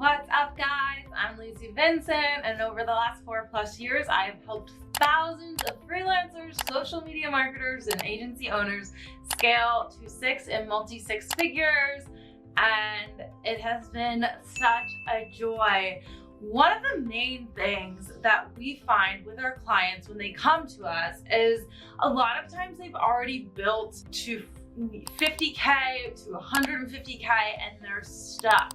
What's up, guys? I'm Lucy Vincent, and over the last 4+ years, I have helped thousands of freelancers, social media marketers, and agency owners scale to 6 and multi-six figures, and it has been such a joy. One of the main things that we find with our clients when they come to us is a lot of times they've already built to 50K to 150K and they're stuck.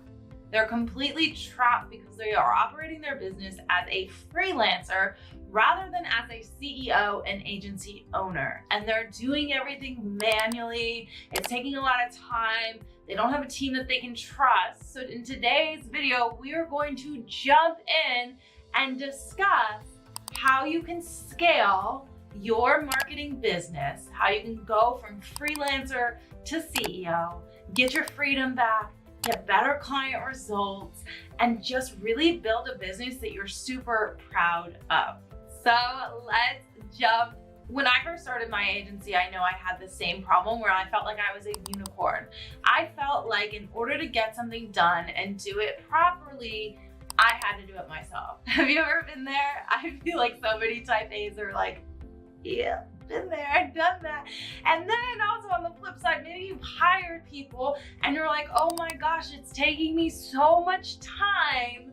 They're completely trapped because they are operating their business as a freelancer rather than as a CEO and agency owner. And they're doing everything manually. It's taking a lot of time. They don't have a team that they can trust. So in today's video, we are going to jump in and discuss how you can scale your marketing business, how you can go from freelancer to CEO, get your freedom back, get better client results, and just really build a business that you're super proud of. So let's jump. When I first started my agency, I know I had the same problem where I felt like I was a unicorn. I felt like in order to get something done and do it properly, I had to do it myself. Have you ever been there? I feel like so many type A's are like, yeah, been there, done that. And then also on the flip side, maybe you've hired people and you're like, oh my gosh, it's taking me so much time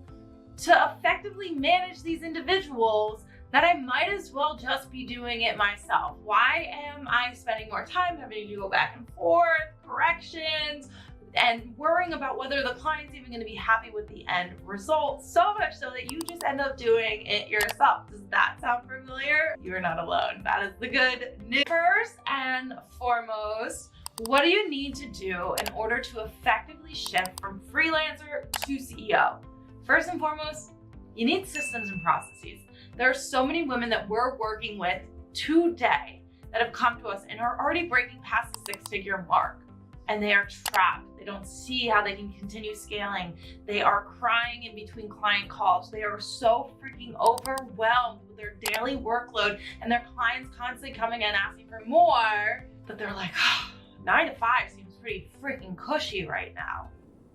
to effectively manage these individuals that I might as well just be doing it myself. Why am I spending more time having to go back and forth, corrections, and worrying about whether the client's even gonna be happy with the end result, so much so that you just end up doing it yourself. Does that sound familiar? You're not alone. That is the good news. First and foremost, what do you need to do in order to effectively shift from freelancer to CEO? First and foremost, you need systems and processes. There are so many women that we're working with today that have come to us and are already breaking past the 6-figure mark. And they are trapped. They don't see how they can continue scaling. They are crying in between client calls. They are so freaking overwhelmed with their daily workload and their clients constantly coming in asking for more, that they're like, oh, 9 to 5 seems pretty freaking cushy right now.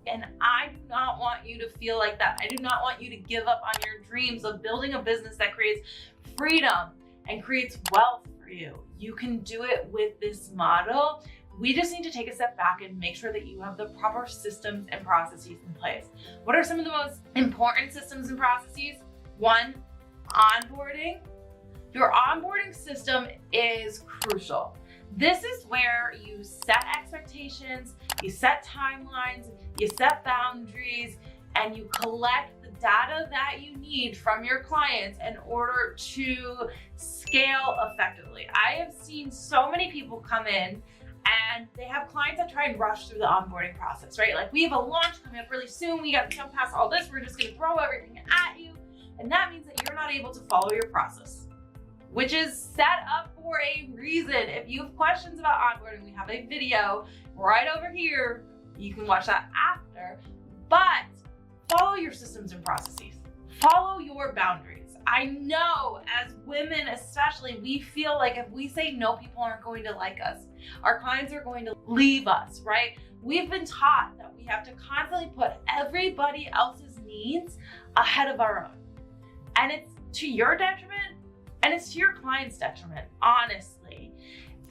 And I do not want you to feel like that. I do not want you to give up on your dreams of building a business that creates freedom and creates wealth for you. You can do it with this model. We just need to take a step back and make sure that you have the proper systems and processes in place. What are some of the most important systems and processes? 1, onboarding. Your onboarding system is crucial. This is where you set expectations, you set timelines, you set boundaries, and you collect the data that you need from your clients in order to scale effectively. I have seen so many people come in and they have clients that try and rush through the onboarding process, right? Like, we have a launch coming up really soon. We got to jump past all this. We're just going to throw everything at you. And that means that you're not able to follow your process, which is set up for a reason. If you have questions about onboarding, we have a video right over here. You can watch that after, but follow your systems and processes. Follow your boundaries. I know as women especially, we feel like if we say no, people aren't going to like us. Our clients are going to leave us, right? We've been taught that we have to constantly put everybody else's needs ahead of our own. And it's to your detriment and it's to your client's detriment, honestly.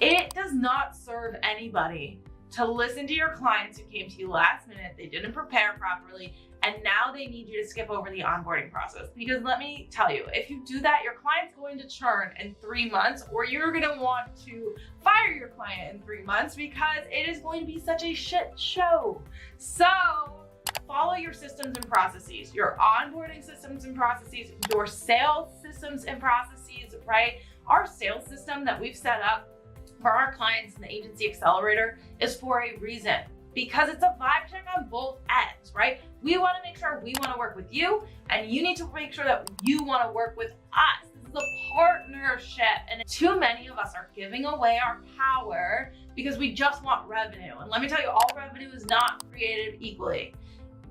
It does not serve anybody to listen to your clients who came to you last minute, they didn't prepare properly, and now they need you to skip over the onboarding process. Because let me tell you, if you do that, your client's going to churn in 3 months, or you're gonna want to fire your client in 3 months because it is going to be such a shit show. So follow your systems and processes, your onboarding systems and processes, your sales systems and processes, right? Our sales system that we've set up for our clients in the Agency Accelerator is for a reason, because it's a vibe check on both ends, right? We want to make sure we want to work with you, and you need to make sure that you want to work with us. This is a partnership, and too many of us are giving away our power because we just want revenue. And let me tell you, all revenue is not created equally.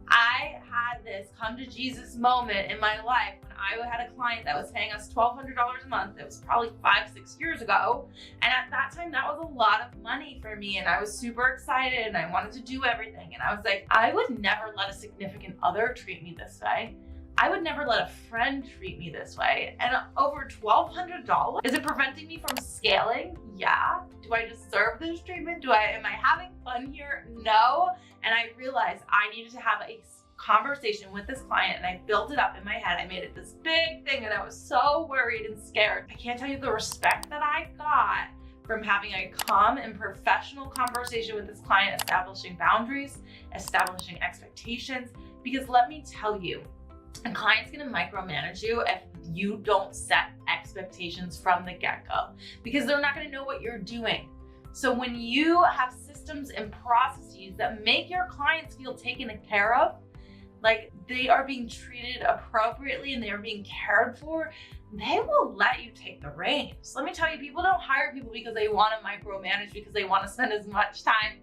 I had this come to Jesus moment in my life when I had a client that was paying us $1,200 a month. It was probably 5-6 years ago. And at that time, that was a lot of money for me. And I was super excited and I wanted to do everything. And I was like, I would never let a significant other treat me this way. I would never let a friend treat me this way. And over $1,200, is it preventing me from scaling? Yeah. Do I deserve this treatment? Am I having fun here? No. And I realized I needed to have a conversation with this client, and I built it up in my head. I made it this big thing, and I was so worried and scared. I can't tell you the respect that I got from having a calm and professional conversation with this client, establishing boundaries, establishing expectations, because let me tell you, a client's gonna micromanage you if you don't set expectations from the get-go, because they're not gonna know what you're doing. So when you have systems and processes that make your clients feel taken care of, like they are being treated appropriately and they are being cared for, they will let you take the reins. Let me tell you, people don't hire people because they want to micromanage, because they want to spend as much time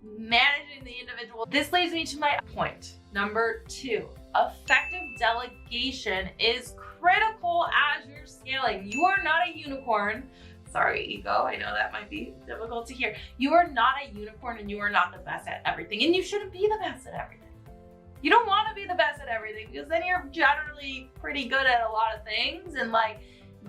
managing the individual. This leads me to my point. Number 2, effective delegation is critical as you're scaling. You are not a unicorn. Sorry, ego, I know that might be difficult to hear. You are not a unicorn and you are not the best at everything, and you shouldn't be the best at everything. You don't want to be the best at everything, because then you're generally pretty good at a lot of things, and like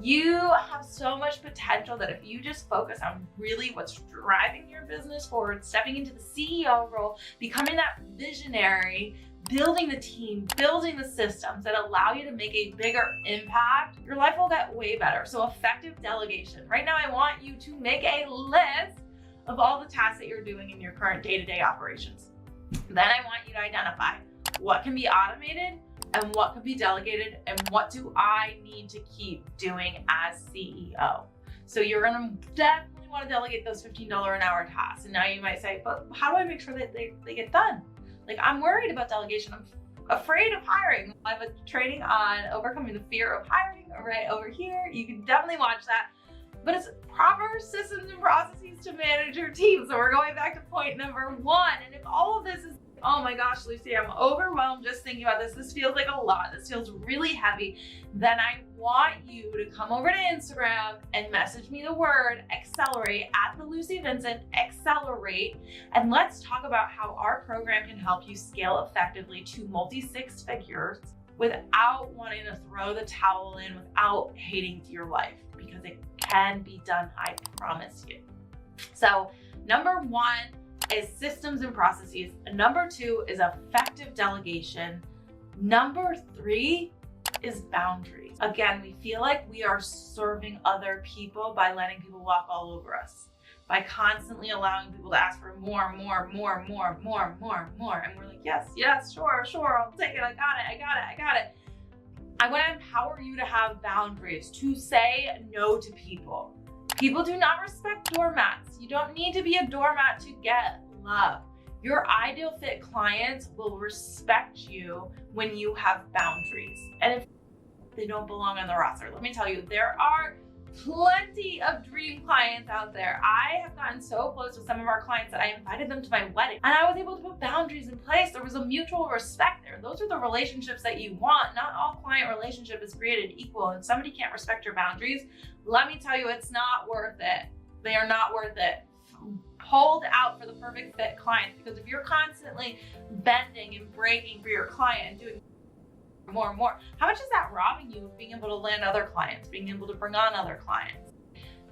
you have so much potential that if you just focus on really what's driving your business forward, stepping into the CEO role, becoming that visionary, building the team, building the systems that allow you to make a bigger impact, your life will get way better. So effective delegation. Right now, I want you to make a list of all the tasks that you're doing in your current day-to-day operations. Then I want you to identify what can be automated and what could be delegated, and what do I need to keep doing as CEO. So you're gonna definitely want to delegate those $15 an hour tasks. And now you might say, but how do I make sure that they get done? Like, I'm worried about delegation. I'm afraid of hiring. I have a training on overcoming the fear of hiring right over here. You can definitely watch that. But it's proper systems and processes to manage your team. So we're going back to point number 1. And if all of this is, oh my gosh, Lucy, I'm overwhelmed just thinking about this. This feels like a lot. This feels really heavy. Then I want you to come over to Instagram and message me the word accelerate at the Lucy Vincent, accelerate. And let's talk about how our program can help you scale effectively to multi-6 figures without wanting to throw the towel in, without hating your life, because it can be done, I promise you. So number 1 is systems and processes. Number 2 is effective delegation. Number 3 is boundaries. Again, we feel like we are serving other people by letting people walk all over us, by constantly allowing people to ask for more. And we're like, yes, sure, I'll take it. I got it. I want to empower you to have boundaries, to say no to people. People do not respect doormats. You don't need to be a doormat to get love. Your ideal fit clients will respect you when you have boundaries. And if they don't belong on the roster, let me tell you, there are plenty of dream clients out there. I have gotten so close with some of our clients that I invited them to my wedding, and I was able to put boundaries in place. There was a mutual respect there. Those are the relationships that you want. Not all client relationship is created equal, and if somebody can't respect your boundaries, let me tell you, it's not worth it. They are not worth it. Hold out for the perfect fit clients, because if you're constantly bending and breaking for your client and doing more and more, how much is that robbing you of being able to land other clients, being able to bring on other clients?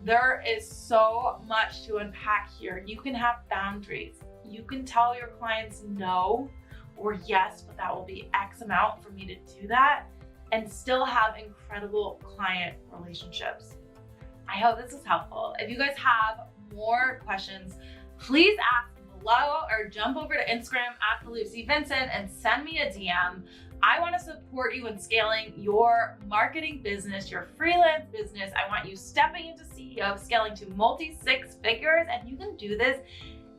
There is so much to unpack here. You can have boundaries. You can tell your clients no or yes, but that will be X amount for me to do that, and still have incredible client relationships. I hope this is helpful. If you guys have more questions, please ask below or jump over to Instagram at the Lucy Vincent and send me a DM. I want to support you in scaling your marketing business, your freelance business. I want you stepping into CEO, scaling to multi-6 figures, and you can do this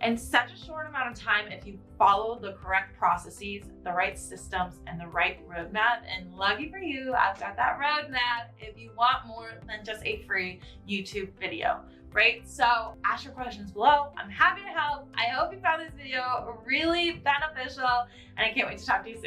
in such a short amount of time if you follow the correct processes, the right systems, and the right roadmap. And lucky for you, I've got that roadmap if you want more than just a free YouTube video. right? So ask your questions below. I'm happy to help. I hope you found this video really beneficial, and I can't wait to talk to you soon.